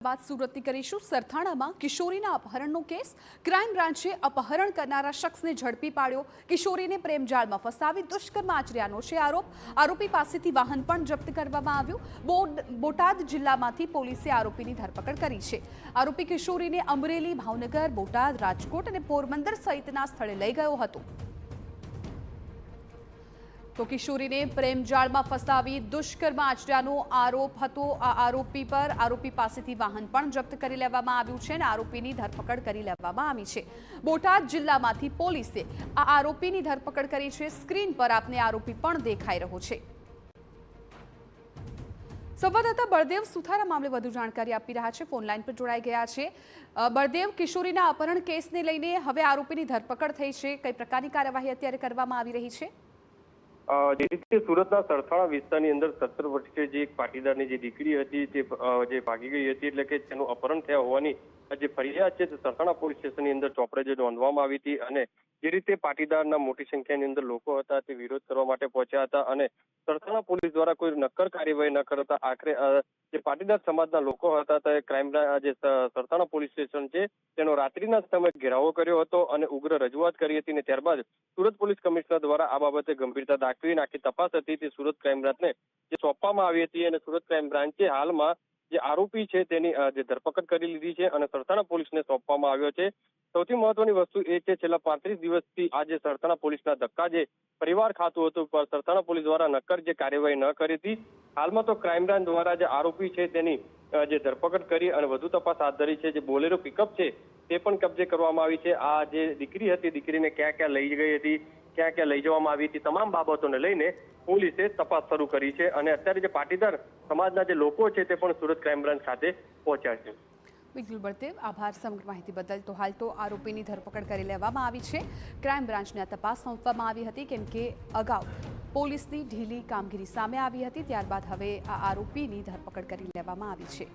बात सूरतની કરીશું। સરથાણામાં કિશોરીના અપહરણનો case. Crime બ્રાન્ચે અપહરણ કરનારા શખ્સને ઝડપી પાડ્યો। કિશોરીને પ્રેમજાળમાં ફસાવી દુષ્કર્મ આચર્યાનો છે આરોપ। આરોપી પાસેથી વાહન પણ જપ્ત કરવામાં આવ્યું। બોટાદ જિલ્લામાંથી પોલીસે આરોપીની ધરપકડ કરી છે। આરોપી કિશોરીને અમરેલી, ભાવનગર, બોટાદ, રાજકોટ અને પોરબંદર સહિતના સ્થળે લઈ ગયો હતો। तो किशोरी ने प्रेमजाल में फसावी दुष्कर्म आचर्यानो आरोप हतो। आ आरोपी पर आरोपी पासेथी वाहन पण जप्त करी लेवामां आव्युं छे अने आरोपीनी धरपकड़ करी लेवामां आवी छे। बोटाद जिल्लामांथी पोलीसे आ आरोपीनी धरपकड़ करी छे। स्क्रीन पर आपने आरोपी पण देखाई रह्यो छे। संवाददाता बलदेव सुथारा मामले વધુ જાણકારી આપી રહ્યા છે। ફોન લાઈન પર જોડાઈ ગયા છે। બળદેવ, કિશોરીના અપહરણ કેસને લઈને હવે આરોપીની ધરપકડ થઈ છે। કઈ પ્રકારની કાર્યવાહી અત્યારે કરવામાં આવી રહી છે? જે રીતે સુરતના સરથાણા વિસ્તારની અંદર 17 વર્ષીય જે એક પાટીદારની જે દીકરી હતી તે જે ભાગી ગઈ હતી, એટલે કે તેનું અપહરણ થયા હોવાની જે ફરિયાદ છે તે સરથાણા પોલીસ સ્ટેશનની અંદર ચોપડે જે નોંધવામાં આવી હતી અને જે રીતે પાટીદારના મોટી સંખ્યાની અંદર લોકો હતા તે વિરોધ કરવા માટે પહોંચ્યા હતા અને સરથાણા પોલીસ દ્વારા કોઈ નક્કર કાર્યવાહી ન કરતા આખરે જે પાટીદાર સમાજના લોકો હતા તે ક્રાઇમ જે સરથાણા પોલીસ સ્ટેશન છે તેનો રાત્રિના સમયે ઘેરાવો કર્યો હતો અને ઉગ્ર રજૂઆત કરી હતી અને ત્યારબાદ સુરત પોલીસ કમિશનર દ્વારા આ બાબતે ગંભીરતા દાખવીને આખી તપાસ હતી તે સુરત ક્રાઇમ બ્રાન્ચને જે સોંપવામાં આવી હતી અને સુરત ક્રાઇમ બ્રાન્ચે હાલમાં જે આરોપી છે તેની જે ધરપકડ કરી લીધી છે અને સરથાણા પોલીસને સોંપવામાં આવ્યો છે। સૌથી મહત્વની વસ્તુ એ છે છેલ્લા 35 દિવસથી આ જે સરથાણા પોલીસના ધક્કા જે પરિવાર ખાતું હતું પર સરથાણા પોલીસ દ્વારા નક્કર જે કાર્યવાહી ન કરી હતી। હાલમાં તો ક્રાઇમ બ્રાન્ચ દ્વારા જે આરોપી છે તેની જે ધરપકડ કરી અને વધુ તપાસ હાથ ધરી છે। જે બોલેરો પિકઅપ છે તે પણ કબજે કરવામાં આવી છે। આ જે દીકરી હતી દીકરીને ક્યાં ક્યાં લઈ ગઈ હતી, ક્યાં ક્યાં લઈ જવામાં આવી હતી, તમામ બાબતોને લઈને પોલીસે તપાસ શરૂ કરી છે અને અત્યારે જે પાટીદાર સમાજના જે લોકો છે તે પણ સુરત ક્રાઇમ બ્રાન્ચ ખાતે પહોંચ્યા છે। બિલકુલ બળદેવ, આભાર સમગ્ર માહિતી બદલ। તો હાલ તો આરોપીની ધરપકડ કરી લેવામાં આવી છે। ક્રાઇમ બ્રાન્ચને આ તપાસ સોંપવામાં આવી હતી કેમ કે અગાઉ પોલીસની ઢીલી કામગીરી સામે આવી હતી, ત્યારબાદ હવે આ આરોપીની ધરપકડ કરી લેવામાં આવી છે।